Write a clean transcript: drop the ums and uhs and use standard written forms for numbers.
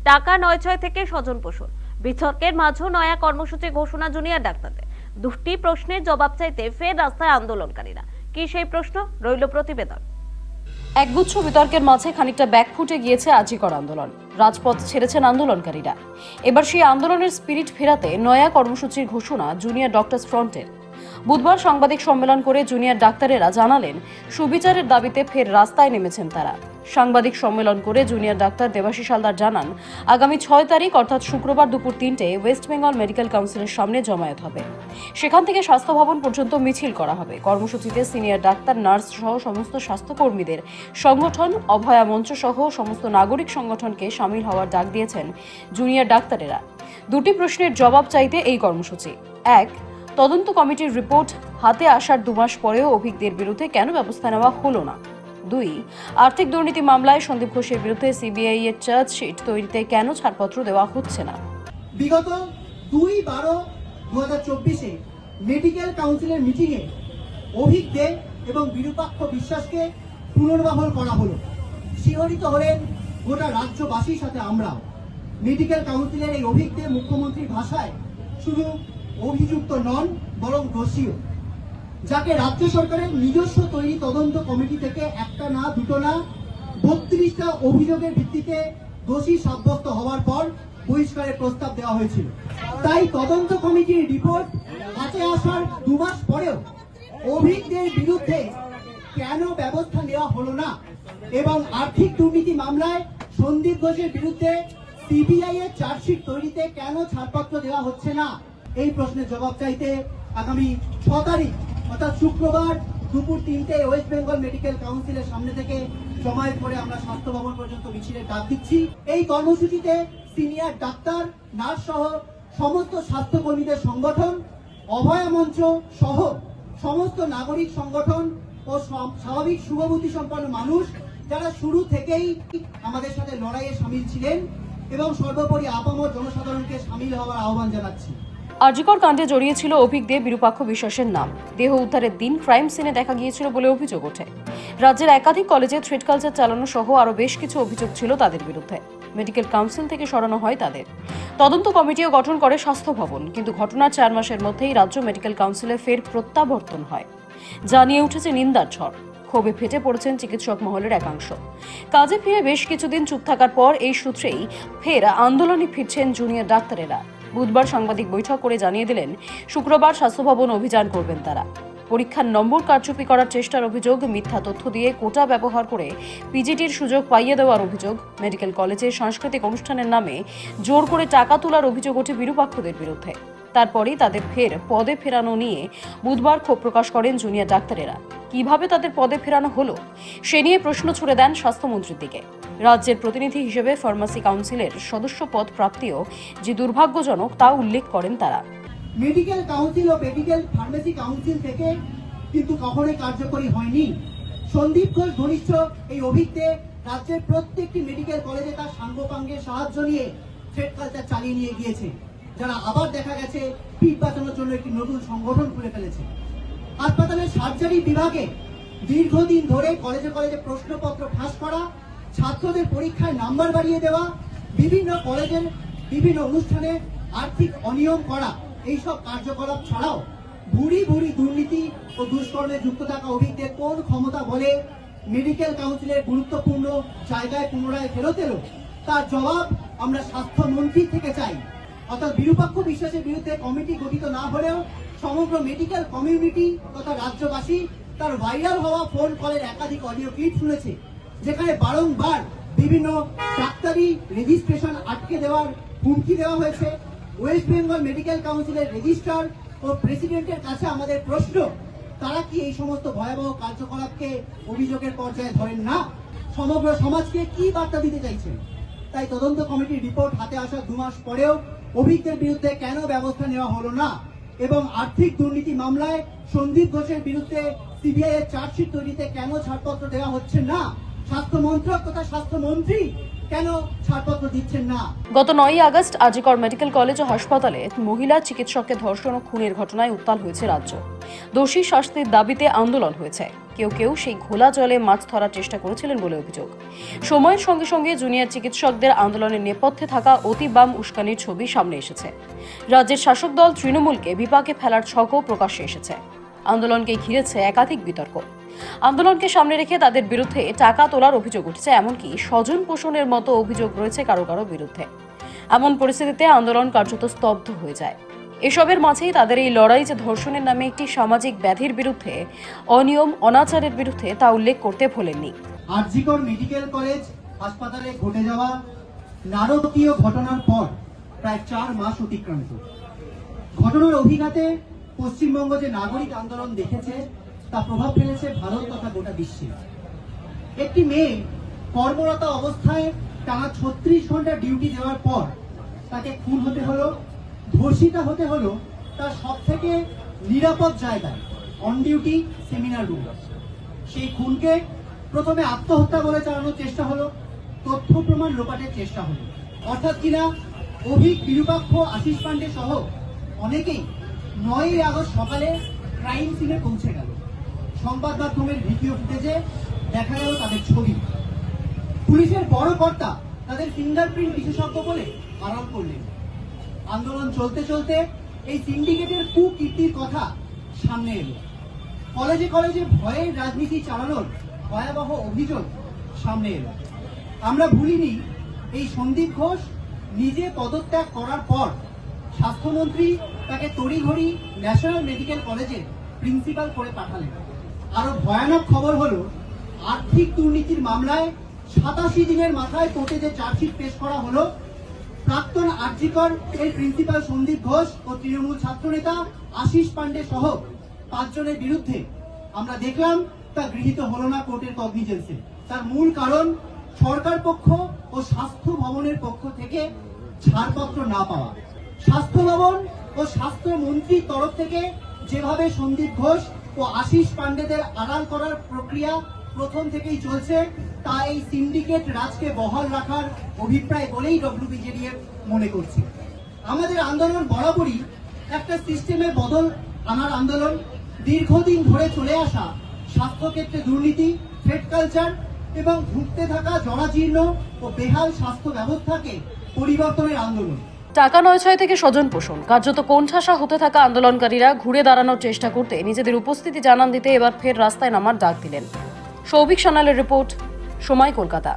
টাকা ৯/৬ থেকে স্বজন পোষণ, বিতর্কের মাঝেও নয়া কর্মসূচি ঘোষণা জুনিয়র ডাক্তারদের। দুটি প্রশ্নের জবাব চাইতে ফের রাস্তায় আন্দোলনকারীরা। কি সেই প্রশ্ন, রইল প্রতিবেদন। একগুচ্ছ বিতর্কের মাঝে খানিকটা ব্যাকফুটে গিয়েছে আজিকর আন্দোলন। রাজপথ ছেড়েছেন আন্দোলনকারীরা। এবার সেই আন্দোলনের স্পিরিট ফেরাতে নয়া কর্মসূচির ঘোষণা জুনিয়র ডক্টরস ফ্রন্টের। বুধবার সাংবাদিক সম্মেলন করে জুনিয়র ডাক্তারেরা জানালেন, সুবিচারের দাবিতে ফের রাস্তায় নেমেছেন তারা। সাংবাদিক সম্মেলন করে জুনিয়র ডাক্তার দেবাশিস হালদার জানান, আগামী 6 তারিখ অর্থাৎ শুক্রবার দুপুর 3টায় ওয়েস্ট বেঙ্গল মেডিকেল কাউন্সিলের সামনে জমায়েত হবে। সেখান থেকে স্বাস্থ্য ভবন পর্যন্ত মিছিল করা হবে। কর্মসূচিতে সিনিয়র ডাক্তার, নার্স সহ সমস্ত স্বাস্থ্যকর্মীদের সংগঠন, অভয়া মঞ্চ সহ সমস্ত নাগরিক সংগঠনকে সামিল হওয়ার ডাক দিয়েছেন জুনিয়র ডাক্তারেরা। দুটি প্রশ্নের জবাব চাইতে এই কর্মসূচি। এক, তদন্ত কমিটির রিপোর্ট হাতে আসার 2 মাস পরেও অভিজ্ঞদের বিরুদ্ধে কেন ব্যবস্থা নেওয়া হলো না? 2, আর্থিক দুর্নীতি মামলায় সন্দীপ ঘোষের বিরুদ্ধে সিবিআই এর চার্জশিট তৈরিতে কেন ছাড়পত্র দেওয়া হচ্ছে না? বিগত 2/12/2024 মেডিকেল কাউন্সিলের মিটিংয়ে অভিজ্ঞদের এবং বিরূপাক্ষ বিশ্বাসকে পুনর্বহাল করা হলো। শিহরিত হলেন গোটা রাজ্যবাসীর সাথে আমরাও। মেডিকেল কাউন্সিলের এই অভিজ্ঞদের মুখ্যমন্ত্রীর ভাষায় শুধু অভিযুক্ত নন, বরং দোষীও, যাকে রাজ্য সরকারের নিজস্ব তৈরি তদন্ত কমিটি থেকে একটা না, দুটো না, 32টা অভিযোগের ভিত্তিতে দোষী সাব্যস্ত হওয়ার পর বহিষ্কারের প্রস্তাব দেওয়া হয়েছিল। তাই তদন্ত কমিটির রিপোর্ট হাতে আসার 2 মাস পরেও অভিজ্ঞদের বিরুদ্ধে কেন ব্যবস্থা নেওয়া হলো না এবং আর্থিক দুর্নীতি মামলায় সন্দীপ ঘোষের বিরুদ্ধে সিবিআই এর চার্জশিট তৈরিতে কেন ছাড়পত্র দেওয়া হচ্ছে না, এই প্রশ্নের জবাব চাইতে আগামী 6 তারিখ অর্থাৎ শুক্রবার দুপুর 3টায় ওয়েস্ট বেঙ্গল মেডিকেল কাউন্সিলের সামনে থেকে জমায়েত করে আমরা স্বাস্থ্য ভবন পর্যন্ত মিছিলের ডাক দিচ্ছি। এই কর্মসূচিতে সিনিয়র ডাক্তার, নার্স সহ সমস্ত স্বাস্থ্যকর্মীদের সংগঠন, অভয়া মঞ্চ সহ সমস্ত নাগরিক সংগঠন ও স্বাভাবিক শুভবুদ্ধি সম্পন্ন মানুষ যারা শুরু থেকেই আমাদের সাথে লড়াইয়ে সামিল ছিলেন এবং সর্বোপরি আপামর জনসাধারণকে সামিল হওয়ার আহ্বান জানাচ্ছি। আজিকর কাণ্ডে জড়িয়েছিল অভিজ্ঞদের বিরূপাক্ষ বিশ্বাসের নাম। দেহ উদ্ধারের দিন ক্রাইম সিনে দেখা গিয়েছিল বলে অভিযোগ ওঠে। রাজ্যের একাধিক কলেজে থ্রেড কালচার চালানো সহ আরও বেশ কিছু অভিযোগ ছিল তাদের বিরুদ্ধে। মেডিকেল কাউন্সিল থেকে সরানো হয় তাদের। তদন্ত কমিটিও গঠন করে স্বাস্থ্য ভবন, কিন্তু ঘটনার 4 মাসের মধ্যেই রাজ্য মেডিকেল কাউন্সিলে ফের প্রত্যাবর্তন হয়। জানিয়ে উঠেছে নিন্দার ঝড়। ক্ষোভে ফেটে পড়েছেন চিকিৎসক মহলের একাংশ। কাজে ফিরে বেশ কিছুদিন চুপ থাকার পর এই সূত্রেই ফের আন্দোলনে ফিরছেন জুনিয়র ডাক্তারেরা। বুধবার সাংবাদিক বৈঠক করে জানিয়ে দিলেন, শুক্রবার স্বাস্থ্য ভবন অভিযান করবেন তারা। পরীক্ষার নম্বর কারচুপি করার চেষ্টার অভিযোগ, মিথ্যা তথ্য দিয়ে কোটা ব্যবহার করে পিজিটির সুযোগ পাইয়ে দেওয়ার অভিযোগ, মেডিকেল কলেজের সাংস্কৃতিক অনুষ্ঠানের নামে জোর করে টাকা তোলার অভিযোগ ওঠে বিরূপাক্ষদের বিরুদ্ধে। তারপরেই তাদের ফের পদে ফেরানো নিয়ে বুধবার ক্ষোভ প্রকাশ করেন জুনিয়র ডাক্তারেরা। কিভাবে তাদের পদে ফেরানো হলো সে নিয়ে প্রশ্ন ছুড়ে দেন স্বাস্থ্যমন্ত্রীর দিকে। রাজ্যের প্রতিনিধি হিসেবে ফার্মাসি কাউন্সিলের সদস্য পদ প্রাপ্তিও যে দুর্ভাগ্যজনক তা উল্লেখ করেন তারা। মেডিকেল কাউন্সিল ও মেডিকেল ফার্মেসি কাউন্সিল থেকে কিন্তু কখনোই কার্যকরী হয়নি। সন্দীপ ঘোষ ঘনিষ্ঠ এই অভিজ্ঞদের রাজ্যের প্রত্যেকটি মেডিকেল কলেজে তার সাঙ্গপাঙ্গের সাহায্য নিয়ে থ্রেড কালচার চালিয়ে নিয়ে গিয়েছে, যারা আবার দেখা গেছে পিঠ বাঁচানোর জন্য একটি নতুন সংগঠন খুলে ফেলেছে। হাসপাতালের সার্জারি বিভাগে দীর্ঘদিন ধরে কলেজে কলেজে প্রশ্নপত্র ফাঁস করা, ছাত্রদের পরীক্ষায় নাম্বার বাড়িয়ে দেওয়া, বিভিন্ন কলেজের বিভিন্ন অনুষ্ঠানে আর্থিক অনিয়ম করা, এইসব কার্যকলাপ ছাড়াও ভুরি ভুরি দুর্নীতি ও দুষ্কর্মে যুক্ত থাকা অভিজ্ঞদের কোন ক্ষমতা বলে মেডিকেল কাউন্সিলের গুরুত্বপূর্ণ জায়গায় পুনরায় ফেরত এলো, তার জবাব আমরা স্বাস্থ্যমন্ত্রী থেকে চাই। অর্থাৎ বিরূপাক্ষ বিশ্বাসের বিরুদ্ধে কমিটি গঠিত না হলেও সমগ্র মেডিকেল কমিউনিটি তথা রাজ্যবাসী তার ভাইরাল হওয়া ফোন কলের একাধিক অডিও ক্লিপ শুনেছে, যেখানে বারংবার বিভিন্ন ডাক্তারি রেজিস্ট্রেশন আটকে দেওয়ার হুমকি দেওয়া হয়েছে। ওয়েস্ট বেঙ্গল মেডিকেল কাউন্সিলের রেজিস্ট্রার ও প্রেসিডেন্টের কাছে আমাদের প্রশ্ন, তারা কি এই সমস্ত ভয়াবহ কার্যকলাপকে অভিযোগের পর্যায়ে ধরেন না? সমগ্র সমাজকে কি বার্তা দিতে চাইছেন? তাই তদন্ত কমিটির রিপোর্ট হাতে আসার 2 মাস পরেও অভিজ্ঞদের বিরুদ্ধে কেন ব্যবস্থা নেওয়া হলো না এবং আর্থিক দুর্নীতি মামলায় সন্দীপ ঘোষের বিরুদ্ধে সিবিআই এর চার্জশিট তৈরিতে কেন ছাড়পত্র দেওয়া হচ্ছে না? স্বাস্থ্য মন্ত্রক তথা স্বাস্থ্যমন্ত্রী কেন ছাড়পত্র দিচ্ছেন না? গত 9ই আগস্ট আজিকর মেডিকেল কলেজ ও হাসপাতালে মহিলা চিকিৎসককে ধর্ষণ ও খুনের ঘটনায় উত্তাল হয়েছে রাজ্য। দোষী শাস্তির দাবিতে আন্দোলন হয়েছে। কেউ কেউ সেই ঘোলা জলে মাছ ধরার চেষ্টা করেছিলেন বলে অভিযোগ। সময়ের সঙ্গে সঙ্গে জুনিয়র চিকিৎসকদের আন্দোলনের নেপথ্যে থাকা অতি বাম উস্কানির ছবি সামনে এসেছে। রাজ্যের শাসক দল তৃণমূলকে বিপাকে ফেলার ছকও প্রকাশ্যে এসেছে। আন্দোলনকে ঘিরেছে একাধিক বিতর্ক। আন্দোলনকে সামনে রেখে তাদের বিরুদ্ধে টাকা তোলার অভিযোগ উঠছে, এমনকি স্বজন পোষণের মতো অভিযোগ রয়েছে কারো কারো বিরুদ্ধে। এমন পরিস্থিতিতে আন্দোলন কার্যত স্তব্ধ হয়ে যায়। এসবের মাঝেই তাদের এই লড়াই যে ধর্ষণের নামে একটি সামাজিক ব্যাধির বিরুদ্ধে, অনিয়ম অনাচারের বিরুদ্ধে, তা উল্লেখ করতে ভোলেননি। আরজিকর মেডিকেল কলেজ হাসপাতালে ঘটে যাওয়া নারকীয় ঘটনার পর প্রায় 4 মাস অতিক্রান্ত। ঘটনার অভিঘাতে পশ্চিমবঙ্গ যে নাগরিক আন্দোলন দেখেছে তা প্রভাব ফেলেছে ভারত তথা গোটা বিশ্বে। একটি মেয়ে কর্মরত অবস্থায় টানা 36 ঘন্টা ডিউটি দেওয়ার পর তাকে খুন হতে হলো, ধর্ষিতা হতে হলো তার সব থেকে নিরাপদ জায়গায়, অন ডিউটি সেমিনার রুম। সেই খুনকে প্রথমে আত্মহত্যা বলে চালানোর চেষ্টা হলো, তথ্য প্রমাণ লোপাটের চেষ্টা হলো। অর্থাৎ কিনা অভিক, বিরূপাক্ষ, আশিস পান্ডে সহ অনেকেই 9ই আগস্ট সকালে ক্রাইম সিনে পৌঁছে গেল। সংবাদ মাধ্যমের ভিডিও ফুটেজে দেখা গেল তাদের ছবি। পুলিশের বড় কর্তা তাদের ফিঙ্গারপ্রিন্ট বিশেষজ্ঞ বলে আড়াল করলেন। আন্দোলন চলতে চলতে এই সিন্ডিকেটের কুকীর্তির কথা সামনে এলো। কলেজে কলেজে ভয়ের রাজনীতি চালানোর ভয়াবহ অভিযোগ সামনে এলো। আমরা ভুলিনি এই সন্দীপ ঘোষ নিজে পদত্যাগ করার পর স্বাস্থ্যমন্ত্রী তাকে তড়িঘড়ি ন্যাশনাল মেডিকেল কলেজের প্রিন্সিপাল করে পাঠালেন। আরো ভয়ানক খবর হলো, আর্থিক দুর্নীতির মামলায় 87 দিনের মাথায় কোর্টে যে চার্জশিট পেশ করা হলো, প্রাক্তন আরজিকর এর প্রিন্সিপাল সন্দীপ ঘোষ ও তৃণমূল ছাত্রনেতা আশিস পান্ডে সহ 5 জনের বিরুদ্ধে আমরা দেখলাম তা গৃহীত হলো না কোর্টের কগনিজেন্সে। তার মূল কারণ সরকার পক্ষ ও স্বাস্থ্য ভবনের পক্ষ থেকে ছাড়পত্র না পাওয়া। স্বাস্থ্য ভবন ও স্বাস্থ্যমন্ত্রীর তরফ থেকে যেভাবে সন্দীপ ঘোষ ও আশিস পান্ডেদের আড়াল করার প্রক্রিয়া প্রথম থেকেই চলছে, তা এই সিন্ডিকেট রাজকে বহাল রাখার অভিপ্রায় বলেই ডব্লিউবিজেডিএফ মনে করছে। আমাদের আন্দোলন বরাবরই একটা সিস্টেমে বদল আনার আন্দোলন। দীর্ঘদিন ধরে চলে আসা স্বাস্থ্যক্ষেত্রে দুর্নীতি, থ্রেট কালচার এবং ভুগতে থাকা জরাজীর্ণ ও বেহাল স্বাস্থ্য ব্যবস্থাকে পরিবর্তনের আন্দোলন। টাকা নয়ছয় থেকে স্বজন পোষণ, কার্যত কোণঠাসা হতে থাকা আন্দোলনকারীরা ঘুরে দাঁড়ানোর চেষ্টা করতে নিজেদের উপস্থিতি জানান দিতে এবার ফের রাস্তায় নামার ডাক দিলেন। সৌভিক সানালের রিপোর্ট, সময়, কলকাতা।